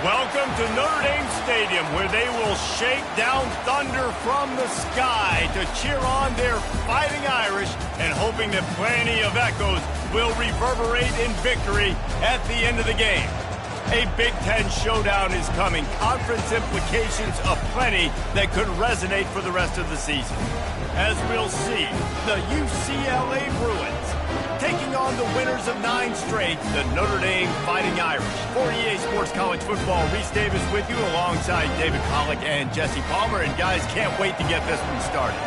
Welcome to Notre Dame Stadium, where they will shake down thunder from the sky to cheer on their Fighting Irish and hoping that plenty of echoes will reverberate in victory at the end of the game. A Big Ten showdown is coming. Conference implications aplenty that could resonate for the rest of the season. As we'll see, the UCLA Bruins taking on the winners of 9 straight, the Notre Dame Fighting Irish. For EA Sports College Football, Reese Davis with you alongside David Pollack and Jesse Palmer. And guys, can't wait to get this one started.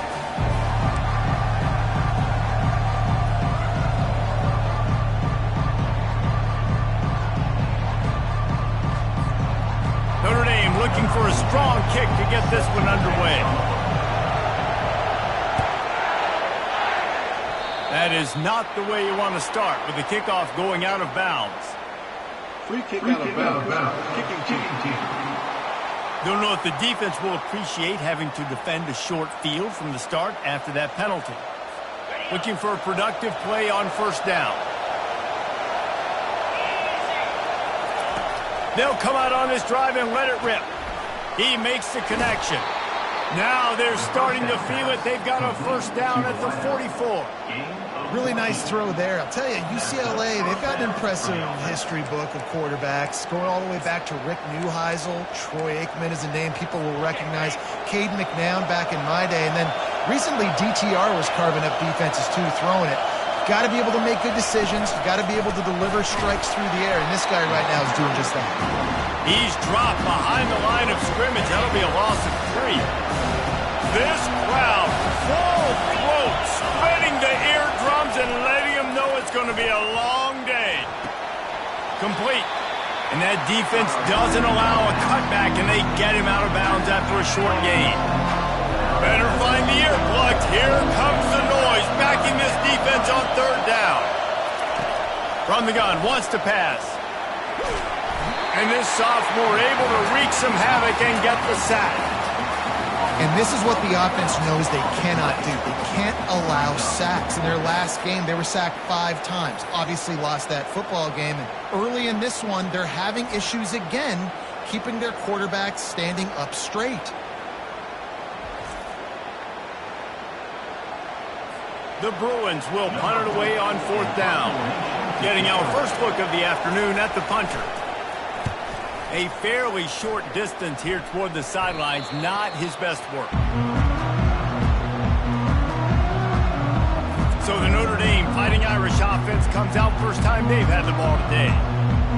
Notre Dame looking for a strong kick to get this one underway. That is not the way you want to start, with the kickoff going out of bounds. Free kick out of bounds. Kicking team. Don't know if the defense will appreciate having to defend a short field from the start after that penalty. Looking for a productive play on first down. They'll come out on this drive and let it rip. He makes the connection. Now they're starting to feel it. They've got a first down at the 44. Really nice throw there. I'll tell you, UCLA, they've got an impressive history book of quarterbacks, going all the way back to Rick Neuheisel. Troy Aikman is a name people will recognize. Caden McNown back in my day. And then recently, DTR was carving up defenses too, throwing it. Got to be able to make good decisions. Got to be able to deliver strikes through the air. And this guy right now is doing just that. He's dropped behind the line of scrimmage. That'll be a loss of 3. This crowd, full throat, spreading the eardrums and letting them know it's going to be a long day. Complete. And that defense doesn't allow a cutback, and they get him out of bounds after a short gain. Better find the earplugs. Here comes the noise, backing this defense on third down. From the gun, wants to pass. And this sophomore able to wreak some havoc and get the sack. And this is what the offense knows they cannot do. They can't allow sacks. In their last game, they were sacked 5 times. Obviously lost that football game. And early in this one, they're having issues again, keeping their quarterback standing up straight. The Bruins will punt it away on 4th down. Getting our first look of the afternoon at the punter. A fairly short distance here toward the sidelines, not his best work. So the Notre Dame Fighting Irish offense comes out first time they've had the ball today.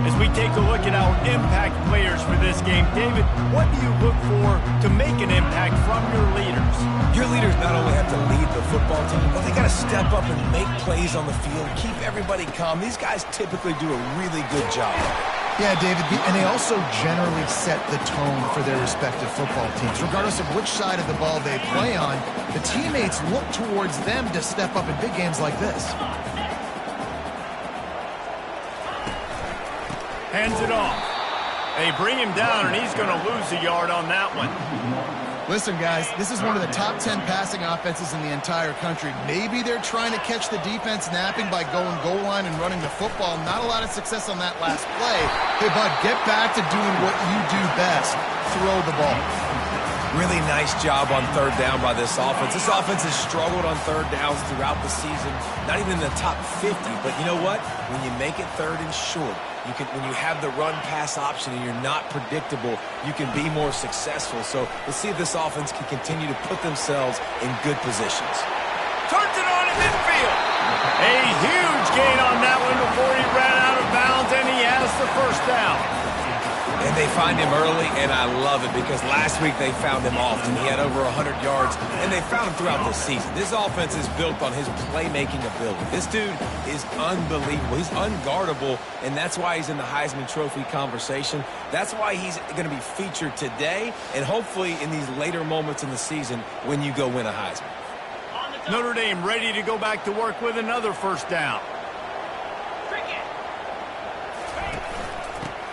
As we take a look at our impact players for this game, David, what do you look for to make an impact from your leaders? Your leaders not only have to lead the football team, but they got to step up and make plays on the field, keep everybody calm. These guys typically do a really good job. Yeah, David, and they also generally set the tone for their respective football teams. Regardless of which side of the ball they play on, the teammates look towards them to step up in big games like this. Hands it off. They bring him down, and he's going to lose a yard on that one. Listen, guys, this is one of the top 10 passing offenses in the entire country. Maybe they're trying to catch the defense napping by going goal line and running the football. Not a lot of success on that last play. Hey, bud, get back to doing what you do best. Throw the ball. Really nice job on third down by this offense. This offense has struggled on third downs throughout the season. Not even in the top 50, but you know what? When you make it third and short, when you have the run-pass option and you're not predictable, you can be more successful. So let's see if this offense can continue to put themselves in good positions. Turns it on in midfield. A huge gain on that one before he ran out of bounds, and he has the first down. And they find him early, and I love it because last week they found him often. He had over 100 yards, and they found him throughout the season. This offense is built on his playmaking ability. This dude is unbelievable. He's unguardable, and that's why he's in the Heisman Trophy conversation. That's why he's going to be featured today and hopefully in these later moments in the season when you go win a Heisman. Notre Dame ready to go back to work with another first down.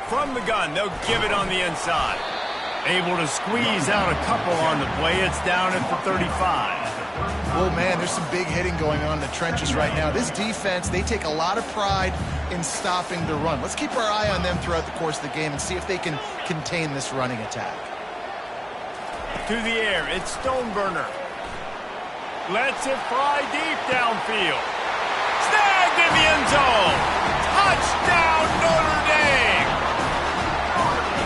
From the gun, they'll give it on the inside. Able to squeeze out a couple on the play. It's down at the 35. Oh, man, there's some big hitting going on in the trenches right now. This defense, they take a lot of pride in stopping the run. Let's keep our eye on them throughout the course of the game and see if they can contain this running attack. To the air, it's Stoneburner. Lets it fly deep downfield. Snagged in the end zone. Touchdown, Notre Dame.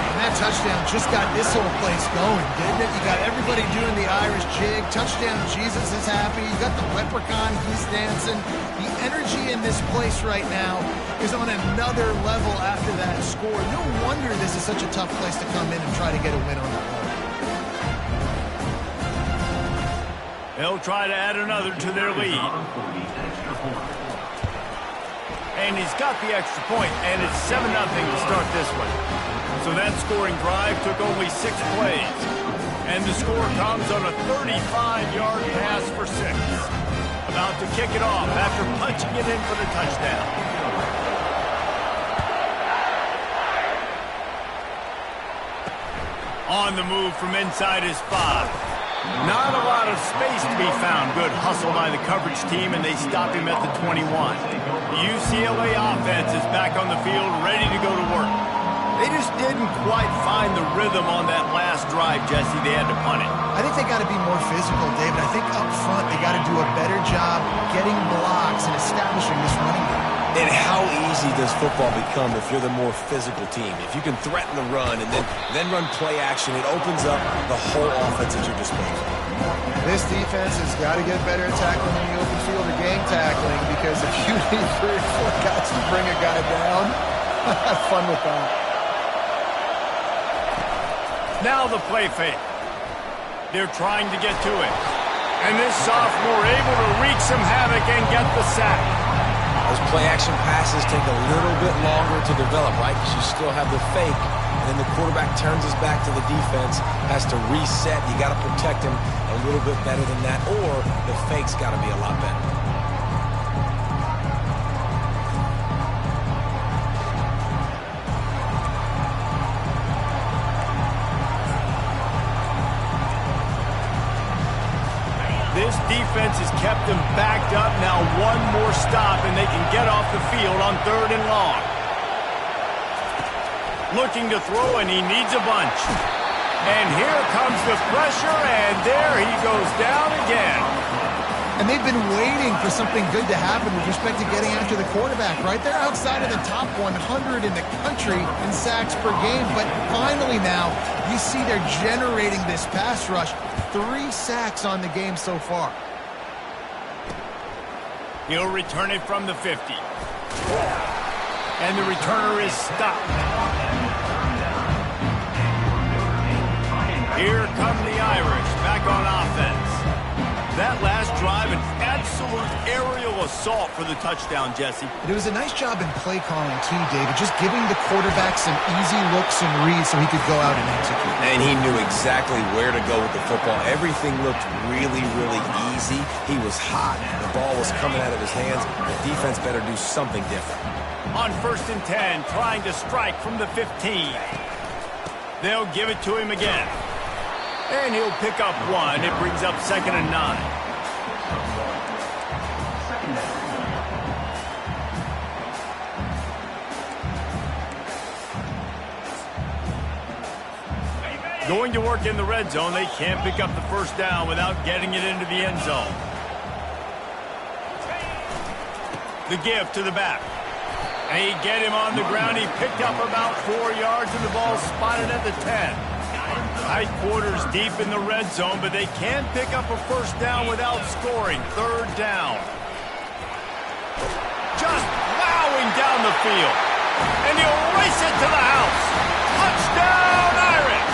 And that touchdown just got this whole place going, didn't it? You got everybody doing the Irish jig. Touchdown, Jesus is happy. You got the leprechaun, he's dancing. The energy in this place right now is on another level after that score. No wonder this is such a tough place to come in and try to get a win on the road. They'll try to add another to their lead. And he's got the extra point, and it's 7-0 to start this one. So that scoring drive took only 6 plays. And the score comes on a 35-yard pass for 6. About to kick it off after punching it in for the touchdown. On the move from inside his 5. Not a lot of space to be found. Good hustle by the coverage team, and they stop him at the 21. The UCLA offense is back on the field, ready to go to work. They just didn't quite find the rhythm on that last drive, Jesse. They had to punt it. I think they got to be more physical, David. I think up front they got to do a better job getting blocks and establishing this running game. And how easy does football become if you're the more physical team? If you can threaten the run and then run play action, it opens up the whole offense at your disposal. This defense has got to get better at tackling in the open field or gang tackling, because if you need 3 or 4 guys to bring a guy down, have fun with that. Now the play fake. They're trying to get to it. And this sophomore able to wreak some havoc and get the sack. Those play-action passes take a little bit longer to develop, right? Because you still have the fake, and then the quarterback turns his back to the defense, has to reset. You got to protect him a little bit better than that, or the fake's got to be a lot better. This defense has kept them backed up. Now one more stop, and they can get off the field on 3rd and long. Looking to throw, and he needs a bunch. And here comes the pressure, and there he goes down again. And they've been waiting for something good to happen with respect to getting after the quarterback, right? They're outside of the top 100 in the country in sacks per game, but finally now you see they're generating this pass rush. 3 sacks on the game so far. He'll return it from the 50. And the returner is stopped. Here come the Irish back on offense. That last drive, an absolute aerial assault for the touchdown, Jesse. It was a nice job in play calling too, David, just giving the quarterback some easy looks and reads so he could go out and execute. And he knew exactly where to go with the football. Everything looked really, really easy. He was hot. The ball was coming out of his hands. The defense better do something different. On 1st and 10, trying to strike from the 15. They'll give it to him again. And he'll pick up 1. It brings up 2nd and 9. Going to work in the red zone. They can't pick up the 1st down without getting it into the end zone. The give to the back. They get him on the ground. He picked up about 4 yards, and the ball spotted at the 10. Tight quarters deep in the red zone, but they can't pick up a 1st down without scoring. 3rd down. Just plowing down the field. And he'll race it to the house. Touchdown, Irish!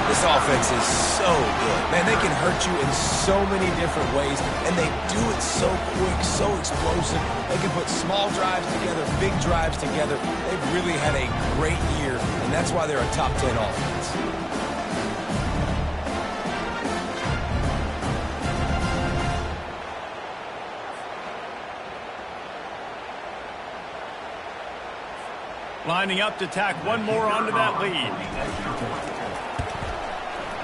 This offense is so good. Man, they can hurt you in so many different ways, and they do it so quick, so explosive. They can put small drives together, big drives together. They've really had a great year, and that's why they're a top 10 offense. Lining up to tack one more onto that lead.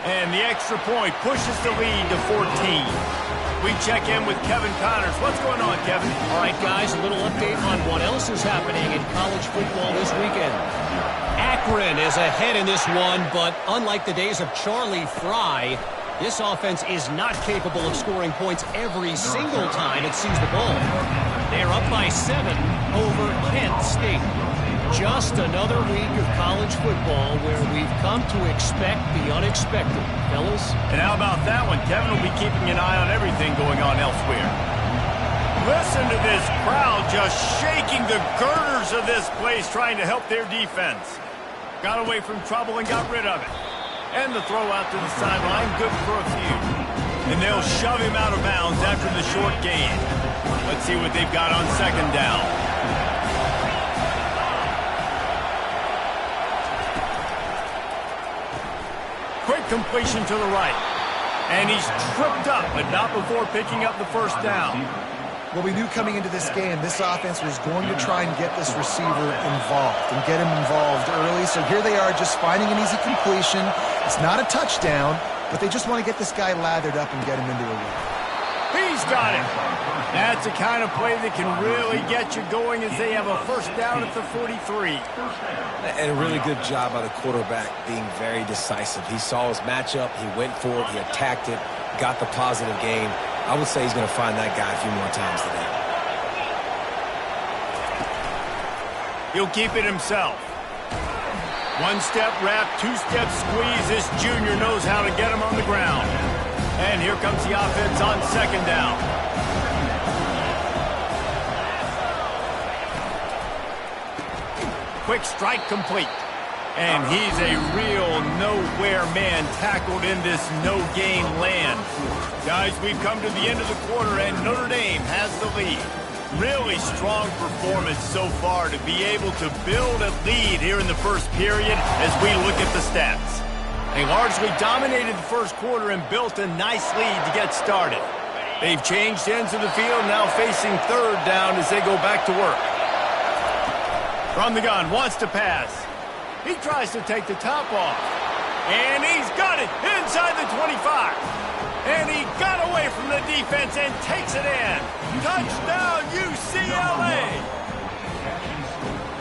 And the extra point pushes the lead to 14. We check in with Kevin Connors. What's going on, Kevin? All right, guys, a little update on what else is happening in college football this weekend. Akron is ahead in this one, but unlike the days of Charlie Fry, this offense is not capable of scoring points every single time it sees the ball. They're up by 7 over Kent State. Just another week of college football where we've come to expect the unexpected, fellas. And how about that one? Kevin will be keeping an eye on everything going on elsewhere. Listen to this crowd just shaking the girders of this place, trying to help their defense. Got away from trouble and got rid of it. And the throw out to the sideline, good for a few. And they'll shove him out of bounds after the short gain. Let's see what they've got on second down. Quick completion to the right. And he's tripped up, but not before picking up the first down. Well, we knew coming into this game, this offense was going to try and get this receiver involved and get him involved early. So here they are just finding an easy completion. It's not a touchdown, but they just want to get this guy lathered up and get him into a lead. He's got it. That's the kind of play that can really get you going as they have a first down at the 43. And a really good job by the quarterback being very decisive. He saw his matchup, he went for it, he attacked it, got the positive gain. I would say he's going to find that guy a few more times today. He'll keep it himself. One-step wrap, two-step squeeze. This junior knows how to get him on the ground. And here comes the offense on second down. Quick strike complete. And he's a real nowhere man tackled in this no-gain land. Guys, we've come to the end of the quarter, and Notre Dame has the lead. Really strong performance so far to be able to build a lead here in the first period as we look at the stats. They largely dominated the first quarter and built a nice lead to get started. They've changed ends of the field, now facing third down as they go back to work. From the gun, wants to pass. He tries to take the top off. And he's got it inside the 25. And he got away from the defense and takes it in. Touchdown, UCLA!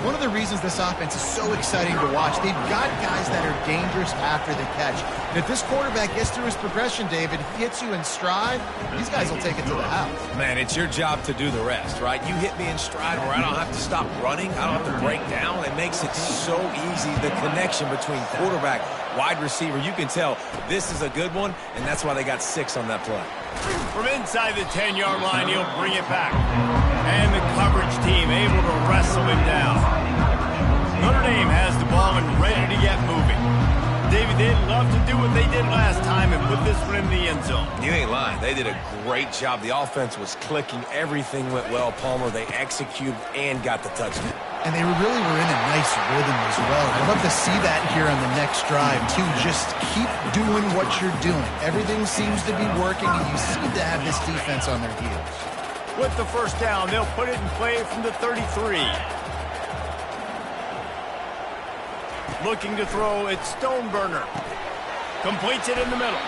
One of the reasons this offense is so exciting to watch, they've got guys that are dangerous after the catch. And if this quarterback gets through his progression, David, he hits you in stride, these guys will take it to the house. Man, it's your job to do the rest, right? You hit me in stride where I don't have to stop running. I don't have to break down. It makes it so easy, the connection between quarterback, wide receiver. You can tell this is a good one, and that's why they got 6 on that play. From inside the 10-yard line, he'll bring it back. And the coverage team able to wrestle him down. Notre Dame has the ball and ready to get moving. David, they'd love to do what they did last time and put this one in the end zone. You ain't lying. They did a great job. The offense was clicking. Everything went well, Palmer. They executed and got the touchdown. And they really were in a nice rhythm as well. I'd love to see that here on the next drive, too. Just keep doing what you're doing. Everything seems to be working, and you seem to have this defense on their heels. With the first down, they'll put it in play from the 33. Looking to throw, it's Stoneburner. Completes it in the middle.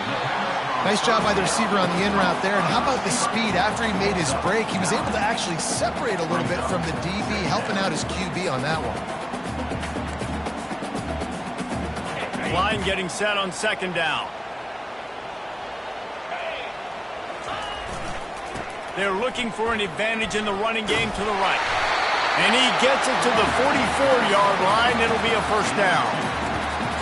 Nice job by the receiver on the in route there. And how about the speed? After he made his break, he was able to actually separate a little bit from the DB, helping out his QB on that one. Line getting set on second down. They're looking for an advantage in the running game to the right. And he gets it to the 44-yard line. It'll be a first down.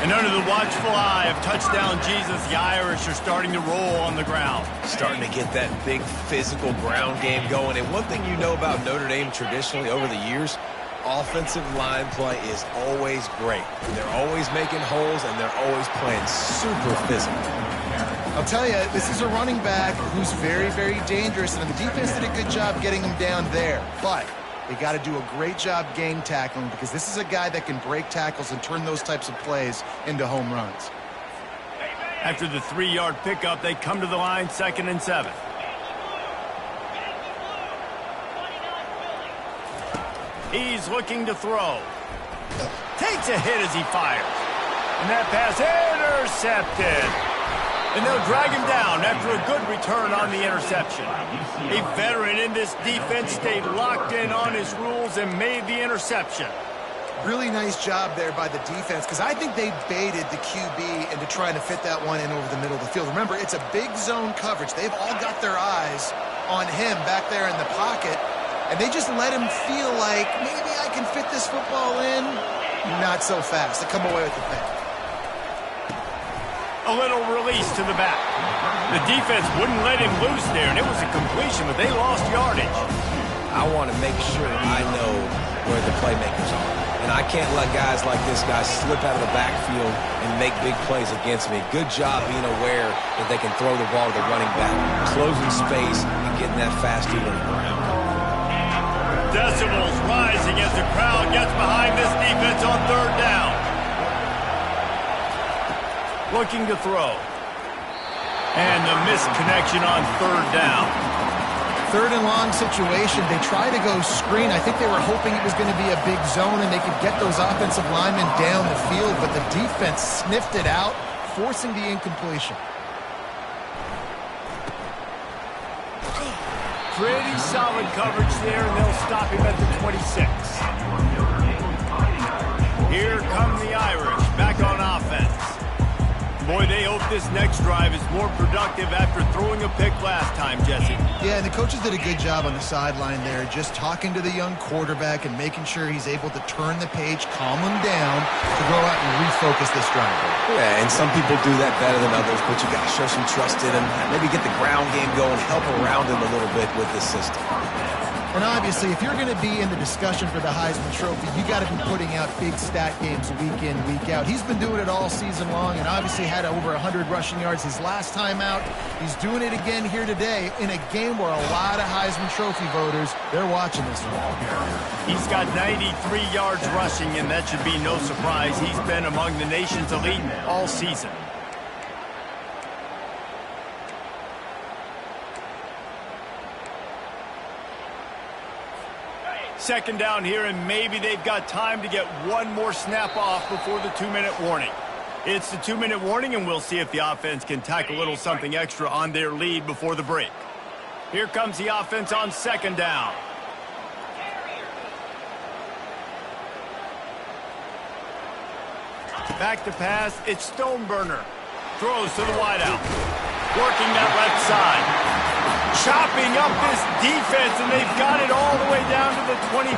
And under the watchful eye of touchdown Jesus, the Irish are starting to roll on the ground. Starting to get that big physical ground game going. And one thing you know about Notre Dame traditionally over the years, offensive line play is always great. They're always making holes, and they're always playing super physical. I'll tell you, this is a running back who's very, very dangerous, and the defense did a good job getting him down there. But they got to do a great job game tackling, because this is a guy that can break tackles and turn those types of plays into home runs. After the 3-yard pickup, they come to the line, 2nd and 7. He's looking to throw. Takes a hit as he fires. And that pass intercepted. And they'll drag him down after a good return on the interception. A veteran in this defense stayed locked in on his rules and made the interception. Really nice job there by the defense, because I think they baited the QB into trying to fit that one in over the middle of the field. Remember, it's a big zone coverage. They've all got their eyes on him back there in the pocket, and they just let him feel like, maybe I can fit this football in. Not so fast. They come away with the pick. A little release to the back. The defense wouldn't let him loose there, and it was a completion, but they lost yardage. I want to make sure I know where the playmakers are. And I can't let guys like this guy slip out of the backfield and make big plays against me. Good job being aware that they can throw the ball to the running back, closing space, and getting that fast dude on the ground. Decibels rising as the crowd gets behind this defense on third down. Looking to throw. And the missed connection on third down. Third and long situation. They try to go screen. I think they were hoping it was going to be a big zone and they could get those offensive linemen down the field, but the defense sniffed it out, forcing the incompletion. Pretty solid coverage there, and they'll stop him at the 26. Here come the Irish, back on offense. Boy, they hope this next drive is more productive after throwing a pick last time, Jesse. Yeah, and the coaches did a good job on the sideline there, just talking to the young quarterback and making sure he's able to turn the page, calm him down to go out and refocus this drive. Yeah, and some people do that better than others, but you got to show some trust in him, maybe get the ground game going, help around him a little bit with this system. And obviously, if you're going to be in the discussion for the Heisman Trophy, you got to be putting out big stat games week in, week out. He's been doing it all season long and obviously had over 100 rushing yards his last time out. He's doing it again here today in a game where a lot of Heisman Trophy voters, they're watching this one. He's got 93 yards rushing, and that should be no surprise. He's been among the nation's elite all season. Second down here, and maybe they've got time to get one more snap off before the 2-minute warning. It's the 2-minute warning, and we'll see if the offense can tack a little something extra on their lead before the break. Here comes the offense on second down. Back to pass, it's Stoneburner. Throws to the wideout. Working that left side. Chopping up this defense, and they've got it all the way down to the 23.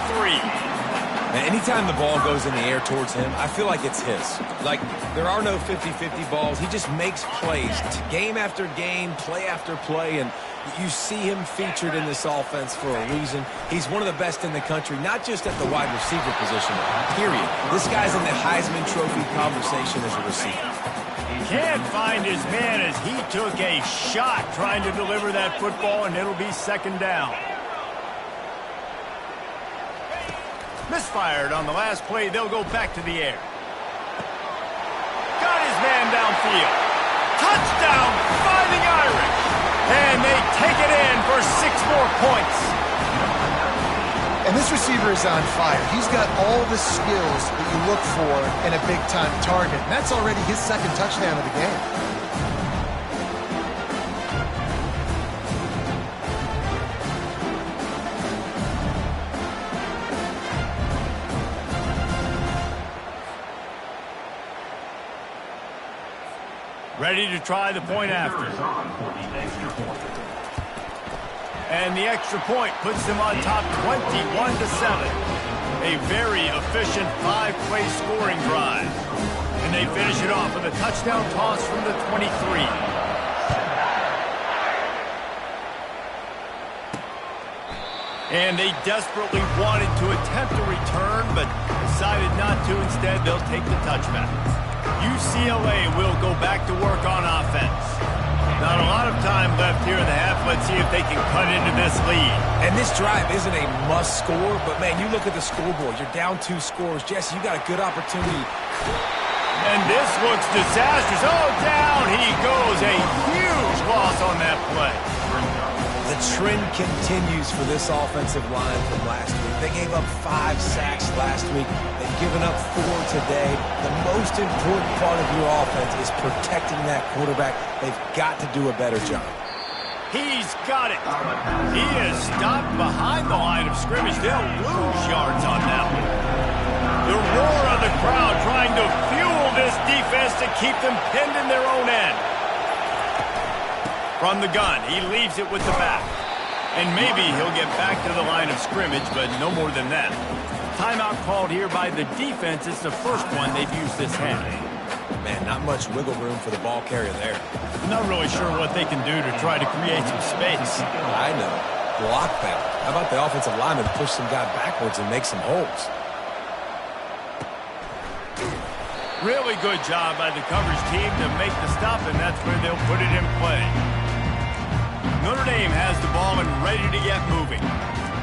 Now, anytime the ball goes in the air towards him, I feel like it's his. Like, there are no 50-50 balls. He just makes plays, game after game, play after play, and you see him featured in this offense for a reason. He's one of the best in the country, not just at the wide receiver position, period. This guy's in the Heisman Trophy conversation as a receiver. Can't find his man as he took a shot trying to deliver that football, and it'll be second down. Misfired on the last play. They'll go back to the air. Got his man downfield. Touchdown, Fighting Irish. And they take it in for 6 more points. And this receiver is on fire. He's got all the skills that you look for in a big-time target. And that's already his second touchdown of the game. Ready to try the point after. And the extra point puts them on top 21-7. A very efficient 5-play scoring drive. And they finish it off with a touchdown toss from the 23. And they desperately wanted to attempt a return, but decided not to. Instead, they'll take the touchback. UCLA will go back to work on offense. Not a lot of time left here in the half. Let's see if they can cut into this lead. And this drive isn't a must score, but, man, you look at the scoreboard. You're down 2 scores. Jesse, you got a good opportunity. And this looks disastrous. Oh, down he goes. A huge loss on that play. The trend continues for this offensive line from last week. They gave up 5 sacks last week. They've given up 4 today. The most important part of your offense is protecting that quarterback. They've got to do a better job. He's got it. He is stopped behind the line of scrimmage. They'll lose yards on that one. The roar of the crowd trying to fuel this defense to keep them pinned in their own end. From the gun, he leaves it with the back. And maybe he'll get back to the line of scrimmage, but no more than that. Timeout called here by the defense. It's the first one they've used this half. Man, not much wiggle room for the ball carrier there. Not really sure what they can do to try to create some space. I know. Block that. How about the offensive lineman push some guy backwards and make some holes? Really good job by the coverage team to make the stop, and that's where they'll put it in play. Notre Dame has the ball and ready to get moving.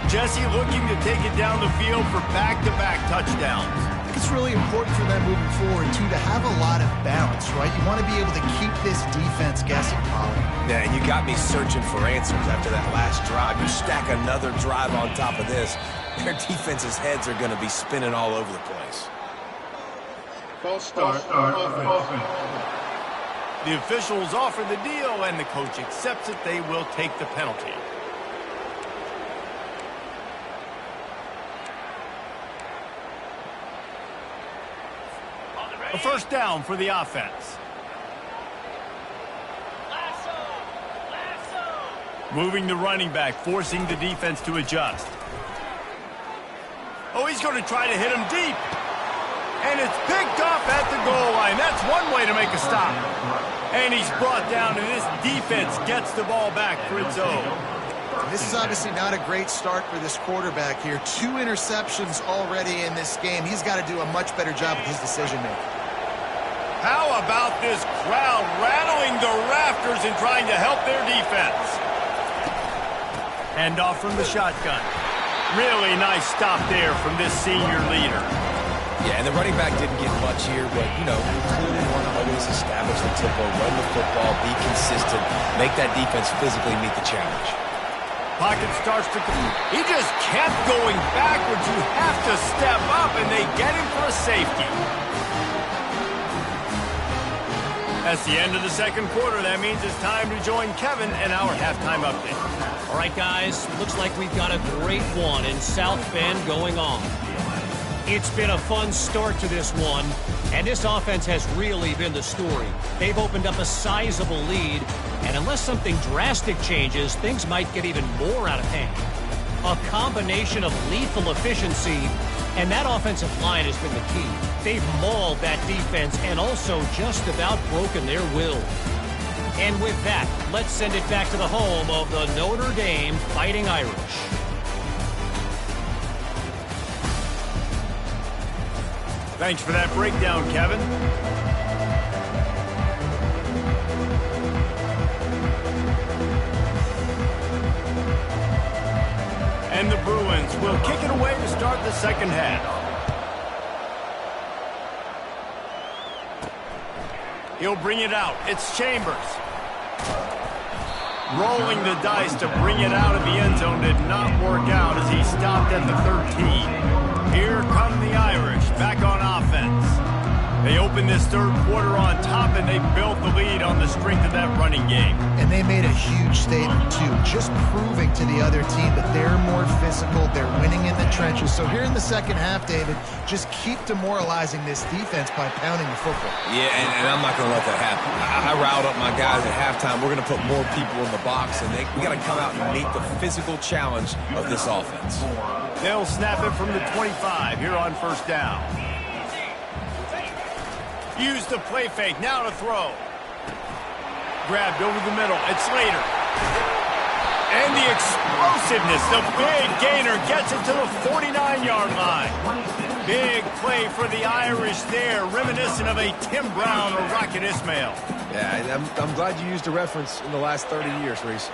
Jesse looking to take it down the field for back-to-back touchdowns. I think it's really important for them moving forward, too, to have a lot of balance, right? You want to be able to keep this defense guessing, Polly. Yeah, and you got me searching for answers after that last drive. You stack another drive on top of this, their defense's heads are going to be spinning all over the place. False start. Offense. The officials offer the deal, and the coach accepts it. They will take the penalty. A first down for the offense. Moving the running back, forcing the defense to adjust. Oh, he's going to try to hit him deep. And it's picked off at the goal line. That's one way to make a stop. And he's brought down, and this defense gets the ball back for its own. This is obviously not a great start for this quarterback here. 2 interceptions already in this game. He's got to do a much better job with his decision-making. How about this crowd rattling the rafters and trying to help their defense? Hand off from the shotgun. Really nice stop there from this senior leader. Yeah, and the running back didn't get much here, but, you know, clearly want to always establish the tempo, run the football, be consistent, make that defense physically meet the challenge. Pocket starts to come. He just kept going backwards. You have to step up, and they get him for a safety. That's the end of the second quarter. That means it's time to join Kevin and our halftime update. All right, guys, looks like we've got a great one in South Bend going on. It's been a fun start to this one, and this offense has really been the story. They've opened up a sizable lead, and unless something drastic changes, things might get even more out of hand. A combination of lethal efficiency, and that offensive line has been the key. They've mauled that defense and also just about broken their will. And with that, let's send it back to the home of the Notre Dame Fighting Irish. Thanks for that breakdown, Kevin. And the Bruins will kick it away to start the second half. He'll bring it out. It's Chambers. Rolling the dice to bring it out of the end zone did not work out as he stopped at the 13. Here come the Irish back on offense. They opened this third quarter on top, and they built the lead on the strength of that running game. And they made a huge statement, too, just proving to the other team that they're more physical, they're winning in the trenches. So here in the second half, David, just keep demoralizing this defense by pounding the football. Yeah, and I'm not going to let that happen. I riled up my guys at halftime. We're going to put more people in the box, and we got to come out and meet the physical challenge of this offense. They'll snap it from the 25 here on first down. Use the play fake. Now to throw. Grabbed over the middle. It's Slater. And the explosiveness. The big gainer gets it to the 49-yard line. Big play for the Irish there, reminiscent of a Tim Brown or Rocket Ismail. Yeah, I'm glad you used a reference in the last 30 years, Reese.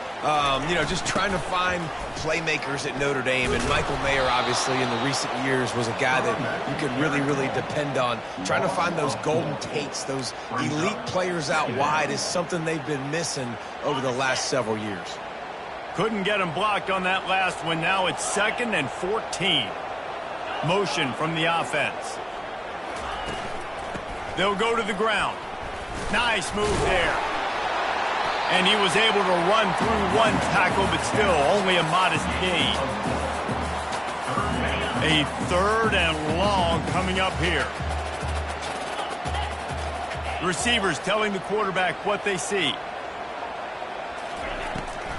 You know, just trying to find playmakers at Notre Dame, and Michael Mayer, obviously, in the recent years, was a guy that you could really, really depend on. Trying to find those golden takes, those elite players out wide is something they've been missing over the last several years. Couldn't get him blocked on that last one. Now it's 2nd and 14. Motion from the offense. They'll go to the ground. Nice move there. And he was able to run through one tackle, but still only a modest gain. A 3rd and long coming up here. Receivers telling the quarterback what they see.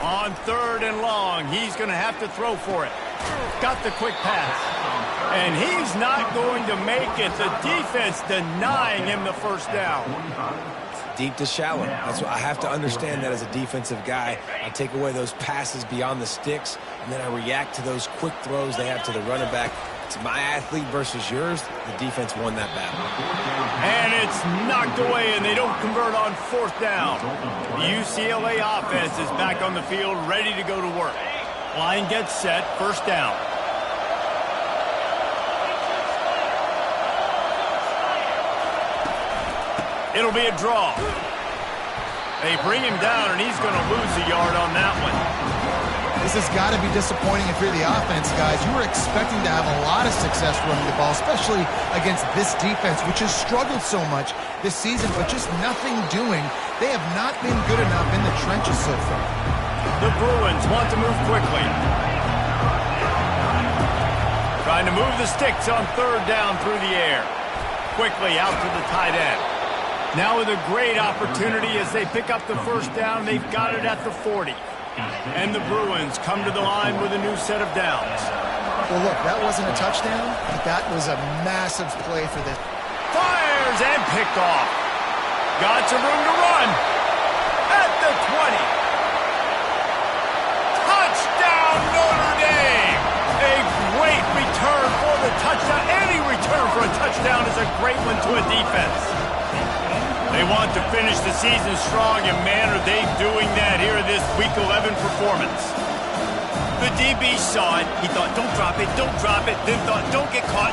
On 3rd and long, he's going to have to throw for it. Got the quick pass. And he's not going to make it. The defense denying him the first down. Deep to shallow. That's what I have to understand that as a defensive guy. I take away those passes beyond the sticks, and then I react to those quick throws they have to the running back. It's my athlete versus yours. The defense won that battle. And it's knocked away, and they don't convert on 4th down. The UCLA offense is back on the field, ready to go to work. Line gets set, 1st down. It'll be a draw. They bring him down, and he's going to lose a yard on that one. This has got to be disappointing if you're the offense, guys. You were expecting to have a lot of success running the ball, especially against this defense, which has struggled so much this season, but just nothing doing. They have not been good enough in the trenches so far. The Bruins want to move quickly. Trying to move the sticks on 3rd down through the air. Quickly out to the tight end. Now with a great opportunity as they pick up the 1st down. They've got it at the 40. And the Bruins come to the line with a new set of downs. Well, look, that wasn't a touchdown, but that was a massive play for this. Fires and picked off. Got some room to run. At the 20. Touchdown, Notre Dame. A great return for the touchdown. Any return for a touchdown is a great one to a defense. They want to finish the season strong, and man, are they doing that here in this Week 11 performance. The DB saw it. He thought, don't drop it, then thought, don't get caught,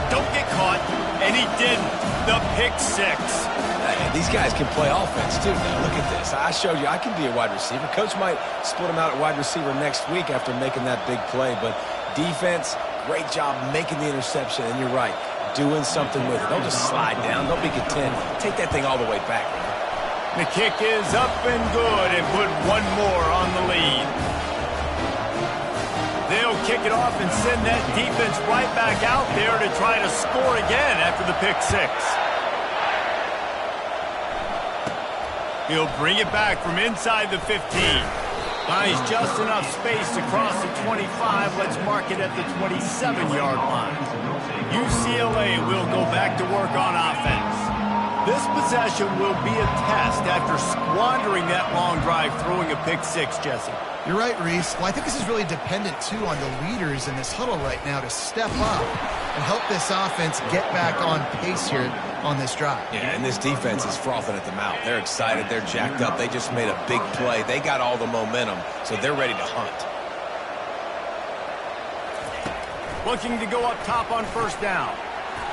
and he didn't. The pick 6. And these guys can play offense, too. Now, look at this. I showed you I can be a wide receiver. Coach might split him out at wide receiver next week after making that big play, but defense, great job making the interception, and you're right. Doing something with it. Don't just slide down. Don't be content. Take that thing all the way back. The kick is up and good and put one more on the lead. They'll kick it off and send that defense right back out there to try to score again after the pick 6. He'll bring it back from inside the 15. Finds just enough space to cross the 25. Let's mark it at the 27-yard line. UCLA will go back to work on offense. This possession will be a test after squandering that long drive, throwing a pick 6, Jesse. You're right, Reese. Well, I think this is really dependent, too, on the leaders in this huddle right now to step up and help this offense get back on pace here on this drive. Yeah, and this defense is frothing at the mouth. They're excited. They're jacked up. They just made a big play. They got all the momentum, so they're ready to hunt. Looking to go up top on 1st down.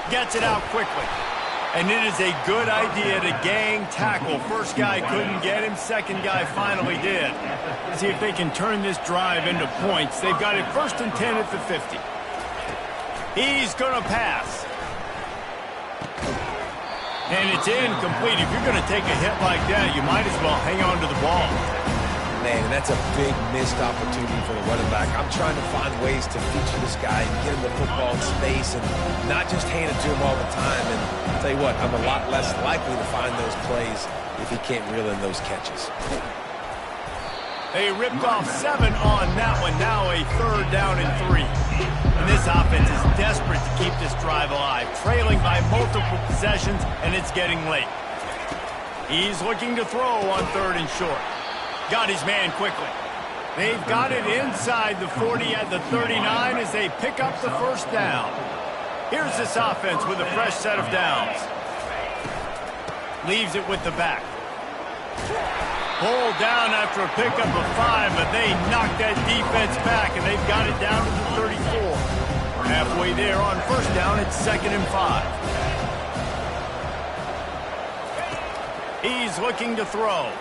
Gets it out quickly. And it is a good idea to gang tackle. First guy couldn't get him. Second guy finally did. See if they can turn this drive into points. They've got it 1st and 10 at the 50. He's going to pass. And it's incomplete. If you're going to take a hit like that, you might as well hang on to the ball. Man, that's a big missed opportunity for the running back. I'm trying to find ways to feature this guy and get him the football in space and not just hand it to him all the time. And I'll tell you what, I'm a lot less likely to find those plays if he can't reel in those catches. They ripped off 7 on that one. Now a 3rd down and 3. And this offense is desperate to keep this drive alive, trailing by multiple possessions, and it's getting late. He's looking to throw on 3rd and short. Got his man quickly. They've got it inside the 40 at the 39 as they pick up the 1st down. Here's this offense with a fresh set of downs. Leaves it with the back. Pulled down after a pickup of 5, but they knocked that defense back, and they've got it down to the 34. Halfway there on 1st down, it's 2nd and 5. He's looking to throw.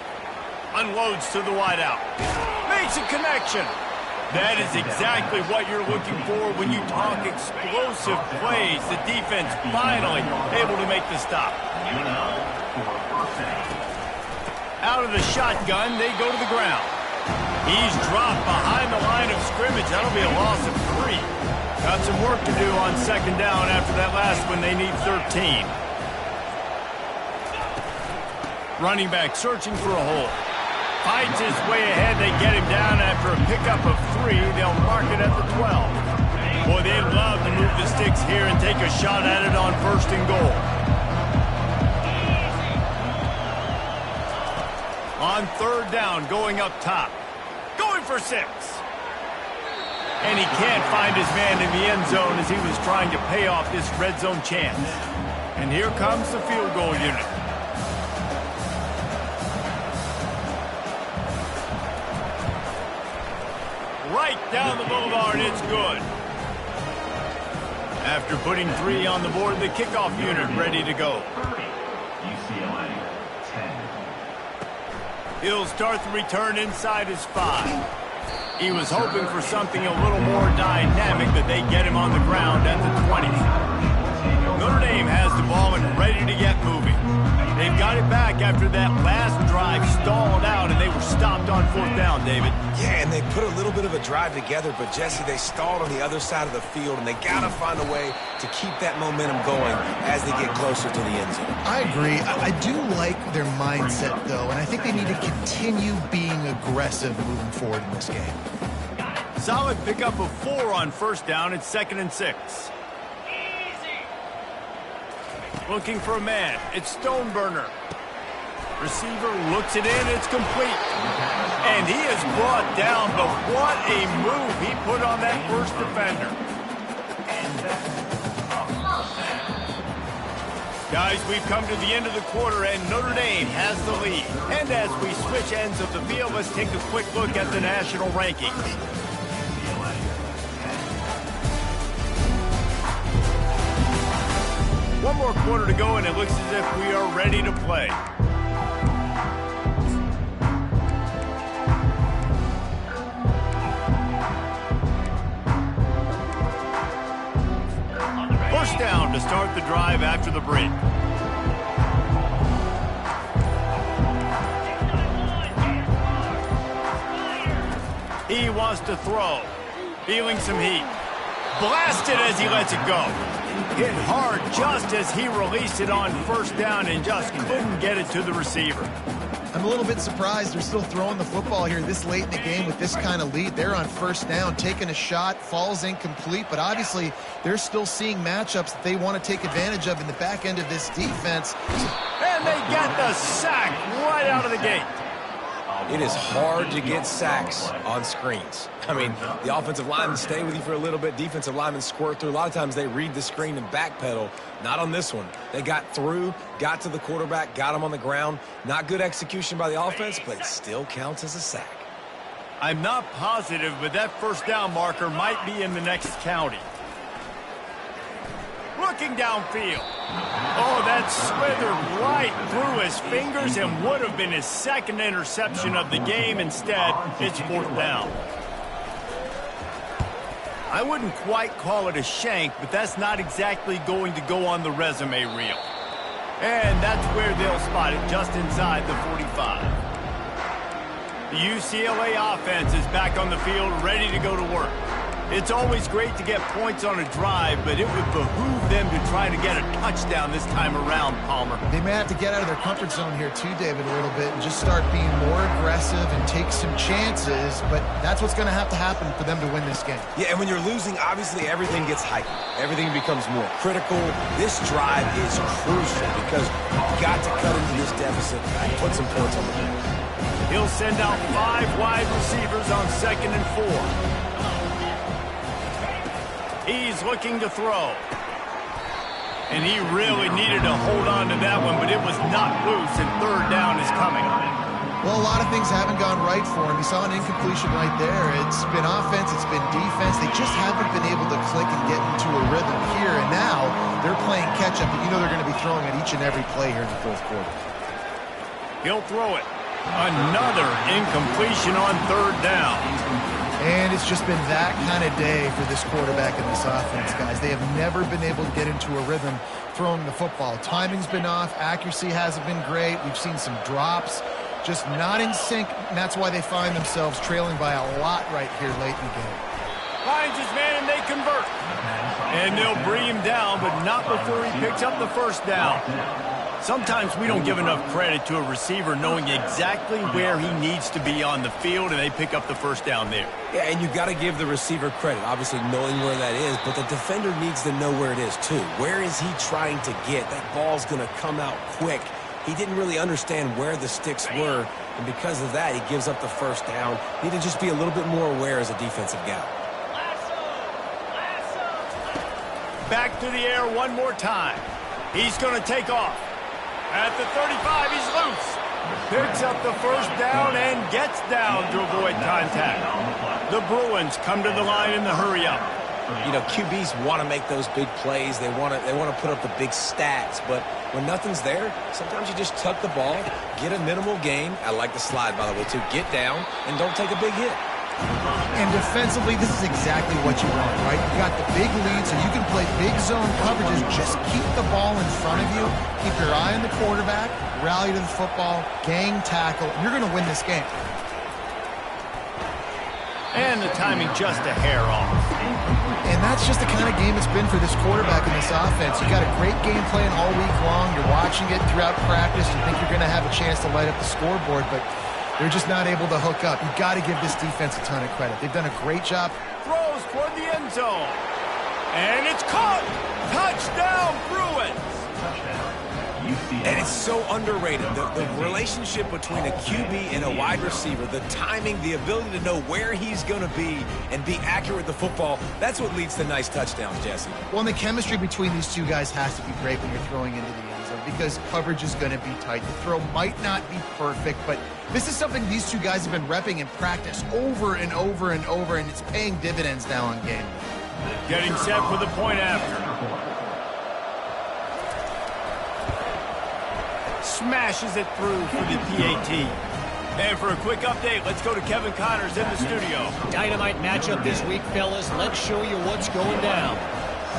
Unloads to the wideout. Makes a connection. That is exactly what you're looking for when you talk explosive plays. The defense finally able to make the stop. Out of the shotgun, they go to the ground. He's dropped behind the line of scrimmage. That'll be a loss of 3. Got some work to do on second down after that last one. They need 13. Running back searching for a hole. Fights his way ahead. They get him down after a pickup of 3. They'll mark it at the 12. Boy, they'd love to move the sticks here and take a shot at it on 1st and goal. On 3rd down, going up top. Going for 6. And he can't find his man in the end zone as he was trying to pay off this red zone chance. And here comes the field goal unit. Right down the boulevard, it's good. After putting 3 on the board, the kickoff unit ready to go. He'll start the return inside his 5. He was hoping for something a little more dynamic, but they get him on the ground at the 20. Notre Dame has the ball and ready to get moving. They've got it back after that last drive stalled out, and they were stopped on 4th down, David. Yeah, and they put a little bit of a drive together, but, Jesse, they stalled on the other side of the field, and they got to find a way to keep that momentum going as they get closer to the end zone. I agree. I do like their mindset, though, and I think they need to continue being aggressive moving forward in this game. Solid pickup of 4 on 1st down. It's 2nd and 6. Looking for a man. It's Stoneburner. Receiver looks it in. It's complete. And he is brought down, but what a move he put on that first defender. Guys, we've come to the end of the quarter, and Notre Dame has the lead. And as we switch ends of the field, let's take a quick look at the national rankings. One more quarter to go, and it looks as if we are ready to play. First down to start the drive after the break. He wants to throw. Feeling some heat. Blasted as he lets it go. Hit hard just as he released it on 1st down and just couldn't get it to the receiver. I'm a little bit surprised they're still throwing the football here this late in the game with this kind of lead. They're on 1st down, taking a shot, falls incomplete, but obviously they're still seeing matchups that they want to take advantage of in the back end of this defense. And they get the sack right out of the gate. It is hard to get sacks on screens. I mean, the offensive linemen stay with you for a little bit. Defensive linemen squirt through. A lot of times they read the screen and backpedal. Not on this one. They got through, got to the quarterback, got him on the ground. Not good execution by the offense, but it still counts as a sack. I'm not positive, but that 1st down marker might be in the next county. Looking downfield. Oh, that slithered right through his fingers and would have been his 2nd interception of the game. Instead, it's 4th down. I wouldn't quite call it a shank, but that's not exactly going to go on the resume reel. And that's where they'll spot it, just inside the 45. The UCLA offense is back on the field, ready to go to work. It's always great to get points on a drive, but it would behoove them to try to get a touchdown this time around, Palmer. They may have to get out of their comfort zone here too, David, a little bit and just start being more aggressive and take some chances, but that's what's going to happen for them to win this game. Yeah, and when you're losing, obviously everything gets heightened. Everything becomes more critical. This drive is crucial because you've got to cut into this deficit and put some points on the board. He'll send out 5 wide receivers on 2nd and 4. He's looking to throw. And he really needed to hold on to that one, but it was knocked loose, and 3rd down is coming. Well, a lot of things haven't gone right for him. You saw an incompletion right there. It's been offense, it's been defense. They just haven't been able to click and get into a rhythm here, and now they're playing catch-up, and you know they're going to be throwing at each and every play here in the 4th quarter. He'll throw it. Another incompletion on 3rd down. And it's just been that kind of day for this quarterback and this offense, guys. They have never been able to get into a rhythm throwing the football. Timing's been off. Accuracy hasn't been great. We've seen some drops. Just not in sync, and that's why they find themselves trailing by a lot right here late in the game. Finds his man, and they convert. And they'll bring him down, but not before he picks up the first down. Sometimes we don't give enough credit to a receiver knowing exactly where he needs to be on the field, and they pick up the first down there. Yeah, and you've got to give the receiver credit, obviously knowing where that is, but the defender needs to know where it is too. Where is he trying to get? That ball's going to come out quick. He didn't really understand where the sticks were, and because of that, he gives up the first down. Need to just be a little bit more aware as a defensive guy. Back to the air one more time. He's going to take off. At the 35, he's loose. Picks up the first down and gets down to avoid contact. The Bruins come to the line in the hurry-up. You know, QBs want to make those big plays. They want to put up the big stats, but when nothing's there, sometimes you just tuck the ball, get a minimal gain. I like the slide, by the way, too. Get down and don't take a big hit. And defensively, this is exactly what you want, right? You got the big lead, so you can play big zone coverages. Just keep the ball in front of you. Keep your eye on the quarterback. Rally to the football. Gang tackle. You're going to win this game. And the timing just a hair off. And that's just the kind of game it's been for this quarterback in this offense. You got a great game plan all week long. You're watching it throughout practice. You think you're going to have a chance to light up the scoreboard, but they're just not able to hook up. You've got to give this defense a ton of credit. They've done a great job. Throws toward the end zone. And it's caught. Touchdown, Bruins. And it's so underrated. The relationship between a QB and a wide receiver, the timing, the ability to know where he's going to be and be accurate with the football, that's what leads to nice touchdowns, Jesse. Well, and the chemistry between these two guys has to be great when you're throwing into the end zone because coverage is going to be tight. The throw might not be perfect, but this is something these two guys have been repping in practice over and over and over, and it's paying dividends now on game. Getting set for the point after. Smashes it through for the PAT. And for a quick update, let's go to Kevin Connors in the studio. Dynamite matchup this week, fellas. Let's show you what's going down.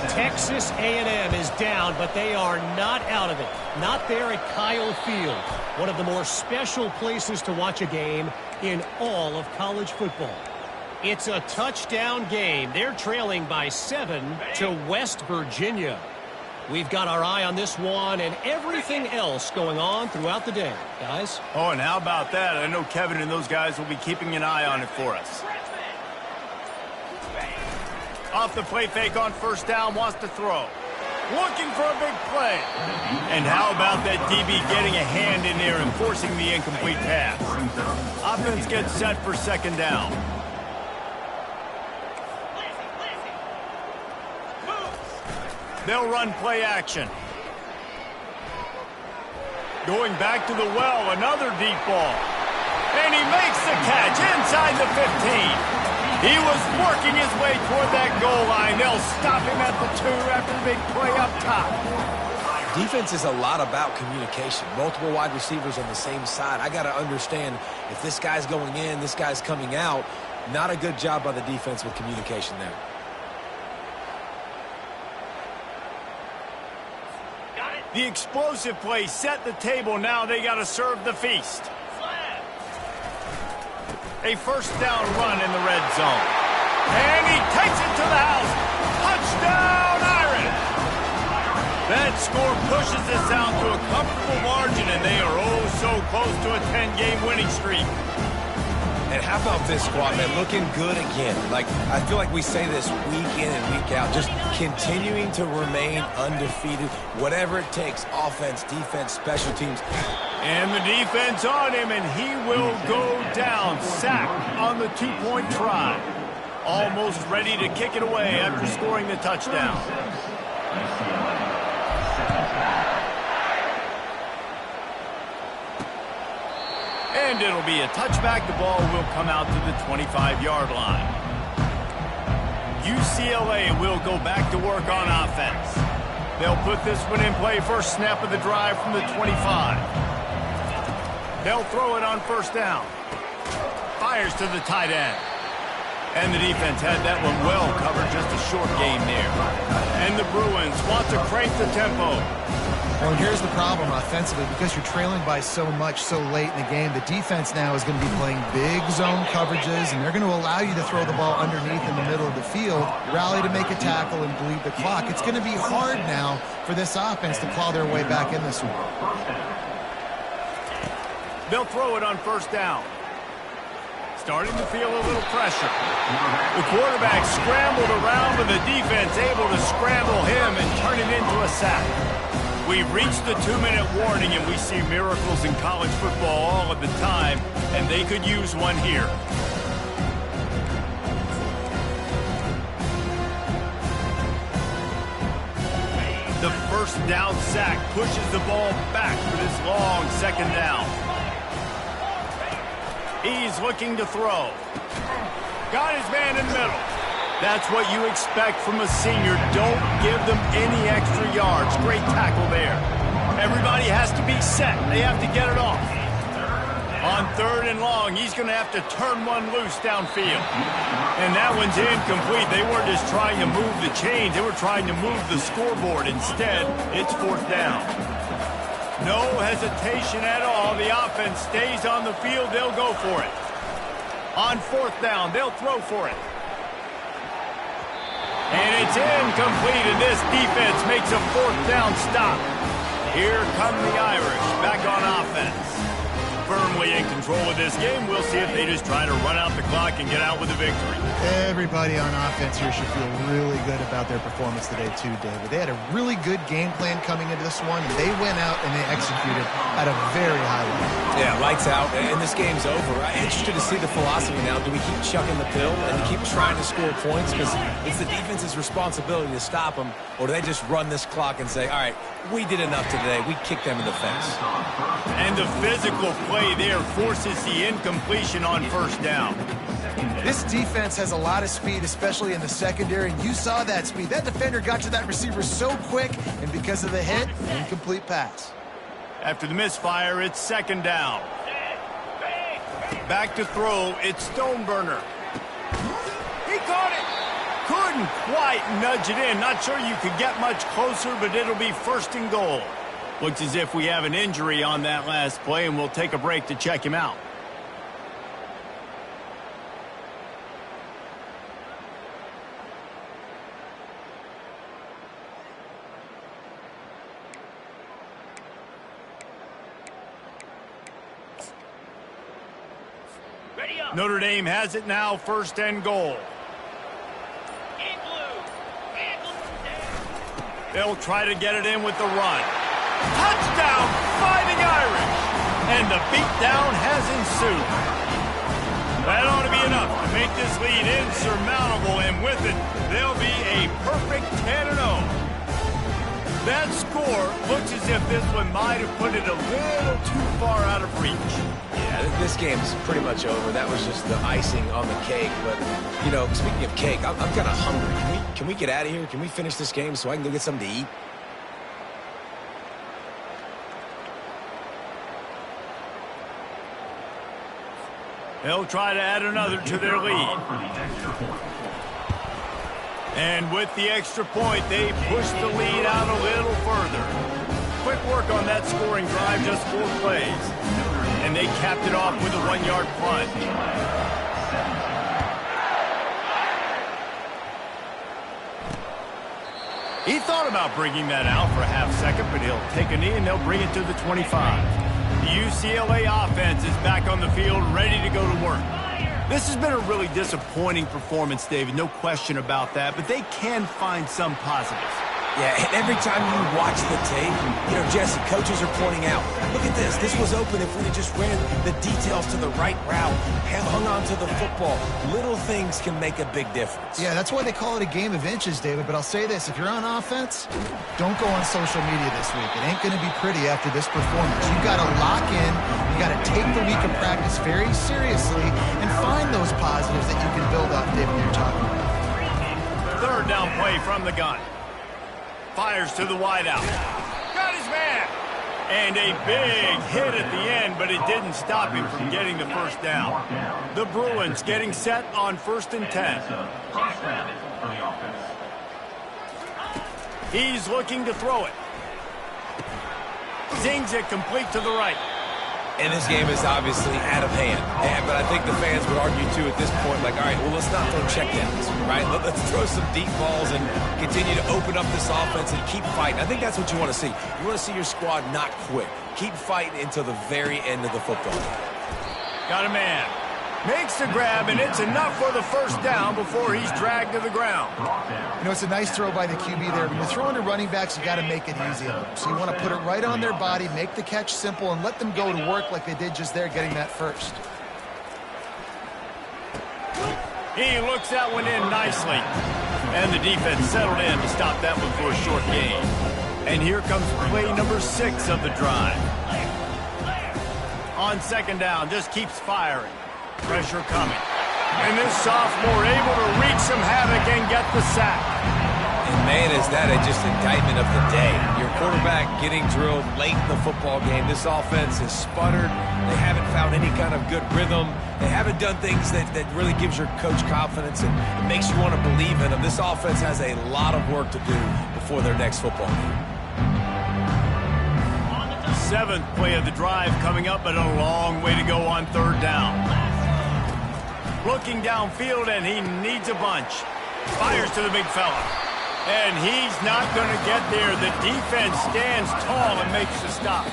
Texas A&M is down, but they are not out of it. Not there at Kyle Field, one of the more special places to watch a game in all of college football. It's a touchdown game. They're trailing by 7 to West Virginia. We've got our eye on this one and everything else going on throughout the day, guys. Oh, and how about that? I know Kevin and those guys will be keeping an eye on it for us. Off the play fake on first down, wants to throw. Looking for a big play. And how about that DB getting a hand in there and forcing the incomplete pass? Offense gets set for second down. They'll run play action. Going back to the well, another deep ball. And he makes the catch inside the 15. He was working his way toward that goal line. They'll stop him at the 2 after the big play up top. Defense is a lot about communication. Multiple wide receivers on the same side. I got to understand if this guy's going in, this guy's coming out. Not a good job by the defense with communication there. The explosive play set the table. Now they got to serve the feast. A first down run in the red zone. And he takes it to the house. Touchdown, Irish! That score pushes us out to a comfortable margin, and they are oh so close to a 10-game winning streak. And how about this squad, man? Looking good again. Like, I feel like we say this week in and week out. Just continuing to remain undefeated. Whatever it takes. Offense, defense, special teams. And the defense on him, and he will go down. Sack on the 2-point try. Almost ready to kick it away after scoring the touchdown. And it'll be a touchback. The ball will come out to the 25-yard line. UCLA will go back to work on offense. They'll put this one in play. First snap of the drive from the 25. They'll throw it on first down. Fires to the tight end. And the defense had that one well covered, just a short game there. And the Bruins want to crank the tempo. Well, and here's the problem offensively. Because you're trailing by so much so late in the game, the defense now is going to be playing big zone coverages, and they're going to allow you to throw the ball underneath in the middle of the field, rally to make a tackle, and bleed the clock. It's going to be hard now for this offense to claw their way back in this one. They'll throw it on first down. Starting to feel a little pressure. The quarterback scrambled around, but the defense able to scramble him and turn it into a sack. We've reached the 2-minute warning, and we see miracles in college football all of the time, and they could use one here. The first down sack pushes the ball back for this long second down. He's looking to throw. Got his man in the middle. That's what you expect from a senior. Don't give them any extra yards. Great tackle there. Everybody has to be set. They have to get it off. On 3rd and long, he's going to have to turn one loose downfield. And that one's incomplete. They weren't just trying to move the chains. They were trying to move the scoreboard. Instead, it's 4th down. No hesitation at all. The offense stays on the field. They'll go for it. On 4th down, they'll throw for it. And it's incomplete, and this defense makes a 4th down stop. Here come the Irish back on offense. Firmly in control of this game. We'll see if they just try to run out the clock and get out with a victory. Everybody on offense here should feel really good about their performance today too, David. They had a really good game plan coming into this one. They went out and they executed at a very high level. Yeah, lights out, and this game's over. I'm interested to see the philosophy now. Do we keep chucking the pill and keep trying to score points because it's the defense's responsibility to stop them, or do they just run this clock and say, all right, we did enough today. We kicked them in the fence. And the physical play there forces the incompletion on 1st down. This defense has a lot of speed, especially in the secondary, and you saw that speed. That defender got to that receiver so quick, and because of the hit, incomplete pass. After the misfire, it's 2nd down. Back to throw, it's Stoneburner. He caught it. Couldn't quite nudge it in. Not sure you could get much closer, but it'll be 1st and goal. Looks as if we have an injury on that last play, and we'll take a break to check him out. Notre Dame has it now, 1st and goal. They'll try to get it in with the run. Touchdown, Fighting Irish! And the beatdown has ensued. That ought to be enough to make this lead insurmountable, and with it, they'll be a perfect 10-0. That score looks as if this one might have put it a little too far out of reach. Yeah, this game's pretty much over. That was just the icing on the cake. But, you know, speaking of cake, I'm kind of hungry. Can we get out of here? Can we finish this game so I can go get something to eat? They'll try to add another to their lead. And with the extra point, they push the lead out a little further. Quick work on that scoring drive, just 4 plays. And they capped it off with a 1-yard punt. He thought about bringing that out for a half second, but he'll take a knee and they'll bring it to the 25. The UCLA offense is back on the field, ready to go to work. This has been a really disappointing performance, David, no question about that, but they can find some positives. Yeah, and every time you watch the tape, you know, Jesse, coaches are pointing out, look at this. This was open if we just ran the details to the right route, hung on to the football. Little things can make a big difference. Yeah, that's why they call it a game of inches, David. But I'll say this, if you're on offense, don't go on social media this week. It ain't going to be pretty after this performance. You've got to lock in. You got to take the week of practice very seriously and find those positives that you can build up, David, you're talking about. 3rd down play from the gun. Fires to the wideout. Got his man. And a big hit at the end, but it didn't stop him from getting the first down. The Bruins getting set on 1st and 10. He's looking to throw it. Zings it complete to the right. And this game is obviously out of hand. But I think the fans would argue, too, at this point, like, all right, well, let's not throw checkdowns, right? Let's throw some deep balls and continue to open up this offense and keep fighting. I think that's what you want to see. You want to see your squad not quit. Keep fighting until the very end of the football game. Got a man. Makes the grab, and it's enough for the first down before he's dragged to the ground. You know, it's a nice throw by the QB there. When you're throwing to running backs, you got to make it easy on them. So you want to put it right on their body, make the catch simple, and let them go to work like they did just there, getting that first. He looks that one in nicely. And the defense settled in to stop that one for a short gain. And here comes play number 6 of the drive. On 2nd down, just keeps firing. Pressure coming. And this sophomore able to wreak some havoc and get the sack. And man, is that just indictment of the day. Your quarterback getting drilled late in the football game. This offense has sputtered. They haven't found any kind of good rhythm. They haven't done things that really gives your coach confidence and it makes you want to believe in them. This offense has a lot of work to do before their next football game. 7th play of the drive coming up, but a long way to go on 3rd down. Looking downfield, and he needs a bunch. Fires to the big fella. And he's not going to get there. The defense stands tall and makes the stop.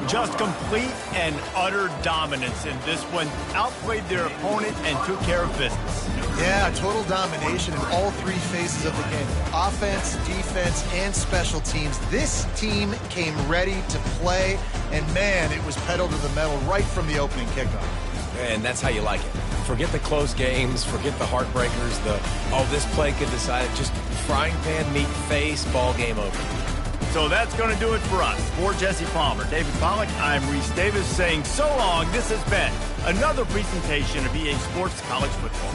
Just complete and utter dominance in this one. Outplayed their opponent and took care of business. Yeah, total domination in all 3 phases of the game. Offense, defense, and special teams. This team came ready to play, and man, it was pedal to the metal right from the opening kickoff. And that's how you like it. Forget the close games, forget the heartbreakers, this play could decide it. Just frying pan, meat, face, ball game over. So that's going to do it for us. For Jesse Palmer, David Pollack, I'm Reese Davis saying so long. This has been another presentation of EA Sports College Football.